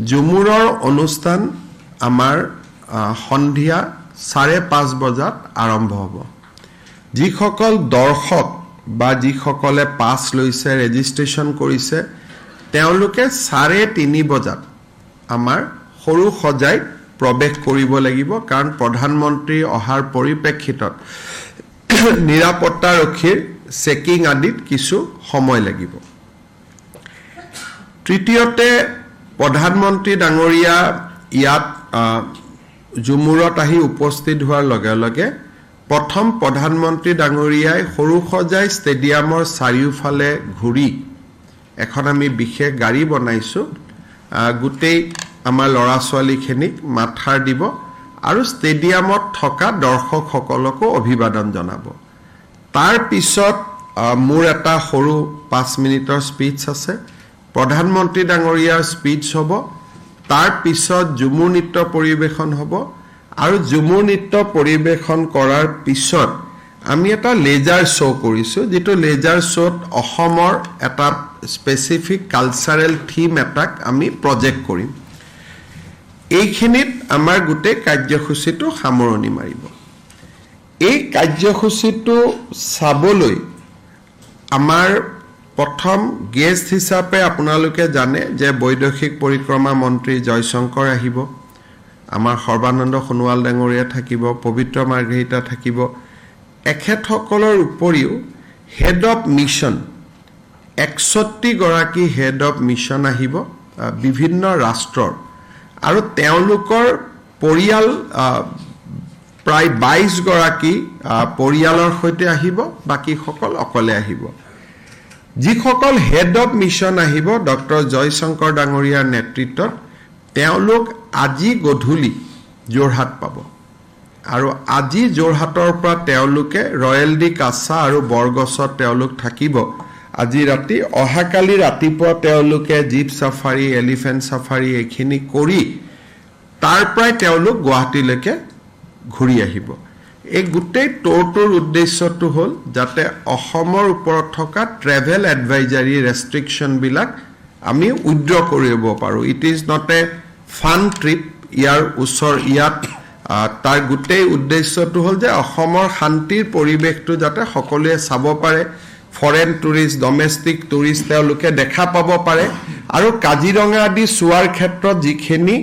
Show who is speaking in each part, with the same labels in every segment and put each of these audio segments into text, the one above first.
Speaker 1: ঝুমুৰৰ অনুষ্ঠান আমাৰ সন্ধিয়া 5:30 বজাত আৰম্ভ হ'ব। যিসকল দৰ্শক বা যিসকলে পাছ লৈছে ৰেজিষ্ট্ৰেশ্যন কৰিছে তেওঁলোকে 3:30 বজাত আমাৰ সৰু সজাইত প্ৰৱেশ কৰিব লাগিব, কাৰণ প্ৰধানমন্ত্ৰী অহাৰ পৰিপ্ৰেক্ষিতত নিৰাপত্তাৰক্ষীৰ চেকিং আদিত কিছু সময় লাগিব। তৃতীয়তে প্ৰধানমন্ত্ৰী ডাঙৰীয়া ইয়াত ঝুমুৰত আহি উপস্থিত হোৱাৰ লগে লগে প্ৰথম প্ৰধানমন্ত্ৰী ডাঙৰীয়াই সৰু সজাই ষ্টেডিয়ামৰ চাৰিওফালে ঘূৰি এখন আমি বিশেষ গাড়ী বনাইছোঁ, গোটেই আমাৰ ল'ৰা ছোৱালীখিনিক মাতষাৰ দিব আৰু ষ্টেডিয়ামত থকা দৰ্শকসকলকো অভিবাদন জনাব। তাৰ পিছত মোৰ এটা সৰু 5 মিনিটৰ স্পীচ আছে, প্ৰধানমন্ত্ৰী ডাঙৰীয়াৰ স্পীচ হ'ব, তাৰ পিছত ঝুমুৰ নৃত্য পৰিৱেশন হ'ব আৰু ঝুমুৰ নৃত্য পৰিৱেশন কৰাৰ পিছত আমি এটা লেজাৰ শ্ব' কৰিছোঁ, যিটো লেজাৰ শ্ব'ত অসমৰ এটা স্পেচিফিক কালচাৰেল থিম এটাক আমি প্ৰজেক্ট কৰিম। এইখিনিত আমাৰ গোটেই কাৰ্যসূচীটো সামৰণি মাৰিব। এই কাৰ্যসূচীটো চাবলৈ আমাৰ প্ৰথম গেষ্ট হিচাপে আপোনালোকে জানে যে বৈদেশিক পৰিক্ৰমা মন্ত্ৰী জয়শংকৰ আহিব, আমাৰ সৰ্বানন্দ সোণোৱাল ডাঙৰীয়া থাকিব, পবিত্ৰ মাৰ্ঘেৰিটা থাকিব। এখেতসকলৰ উপৰিও হেড অফ মিছন 61 গৰাকী হেড অফ মিছন আহিব বিভিন্ন ৰাষ্ট্ৰৰ, আৰু তেওঁলোকৰ পৰিয়াল প্ৰায় 22 গৰাকী পৰিয়ালৰ সৈতে আহিব, বাকীসকল অকলে আহিব। যিসকল হেড অফ মিছন আহিব ডক্টৰ জয়শংকৰ ডাঙৰীয়াৰ নেতৃত্বত, তেওঁলোক আজি গধূলি যোৰহাট পাব আৰু আজি যোৰহাটৰ পৰা তেওঁলোকে ৰয়েল ডি কাছা আৰু বৰগছত তেওঁলোক থাকিব আজি ৰাতি। অহাকালি ৰাতিপুৱা তেওঁলোকে জীপ চাফাৰী, এলিফেণ্ট চাফাৰী এইখিনি কৰি তাৰ পৰাই তেওঁলোক গুৱাহাটীলৈকে ঘূৰি আহিব। এই গোটেই ট'ৰটোৰ উদ্দেশ্যটো হ'ল যাতে অসমৰ ওপৰত থকা ট্ৰেভেল এডভাইজাৰী ৰেষ্ট্ৰিকশ্যনবিলাক আমি উইথড্ৰ কৰিব পাৰোঁ। It is not a fun trip. ইয়াত তাৰ গোটেই উদ্দেশ্যটো হ'ল যে অসমৰ শান্তিৰ পৰিৱেশটো যাতে সকলোৱে চাব পাৰে, ফৰেন টুৰিষ্ট, ডমেষ্টিক টুৰিষ্ট তেওঁলোকে দেখা পাব পাৰে, আৰু কাজিৰঙা আদি চোৱাৰ ক্ষেত্ৰত যিখিনি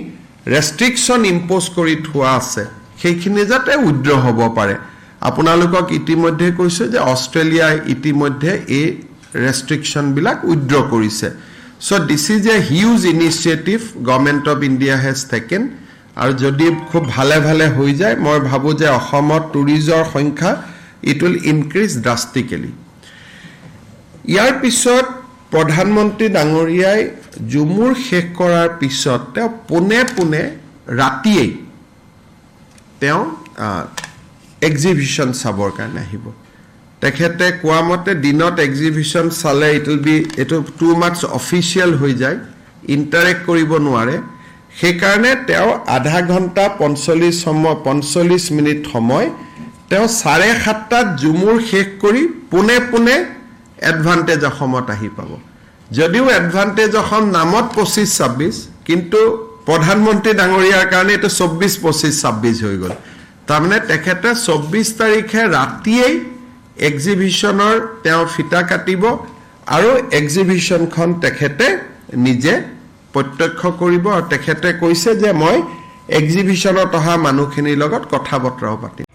Speaker 1: ৰেষ্ট্ৰিকশ্যন ইম্প'জ কৰি থোৱা আছে সেইখিনি যাতে উইথড্ৰ হ'ব পাৰে। আপোনালোকক ইতিমধ্যে কৈছোঁ যে অষ্ট্ৰেলিয়াই ইতিমধ্যে এই ৰেষ্ট্ৰিকশ্যনবিলাক উইথড্ৰ কৰিছে। So' this is a huge initiative government of India has taken, আৰু যদি খুব ভালে ভালে হৈ যায় মই ভাবোঁ যে অসমত টুৰিজৰ সংখ্যা ইট উইল ইনক্ৰিজ ড্ৰাষ্টিকেলি। ইয়াৰ পিছত প্ৰধানমন্ত্ৰী ডাঙৰীয়াই ঝুমুৰ শেষ কৰাৰ পিছত তেওঁ পোনে পোনে ৰাতিয়েই তেওঁ এক্সিবিশ্যন চাবৰ কাৰণে আহিব। তেখেতে কোৱা মতে দিনত এক্সিবিশ্যন চালে এইটো টু মাছ অফিচিয়েল হৈ যায়, ইণ্টাৰেক্ট কৰিব নোৱাৰে। সেইকাৰণে তেওঁ আধা ঘণ্টা 45 মিনিট সময় তেওঁ 7:30 ঝুমুৰ শেষ কৰি পোনে পোনে এডভান্টেজ অসমত আহি পাব। যদিও এডভান্টেজ অসম নামত 25-26, কিন্তু প্ৰধানমন্ত্ৰী ডাঙৰীয়াৰ কাৰণে এইটো 24-25-26 হৈ গ'ল। তাৰমানে তেখেতে 24 তাৰিখে ৰাতিয়েই এক্সিবিশ্যনৰ তেওঁ ফিতা কাটিব আৰু এক্সিবিশ্যনখন তেখেতে নিজে প্ৰত্যক্ষ কৰিব, আৰু তেখেতে কৈছে যে মই এক্সিবিশ্যনত অহা মানুহখিনিৰ লগত কথা বতৰাও পাতিম।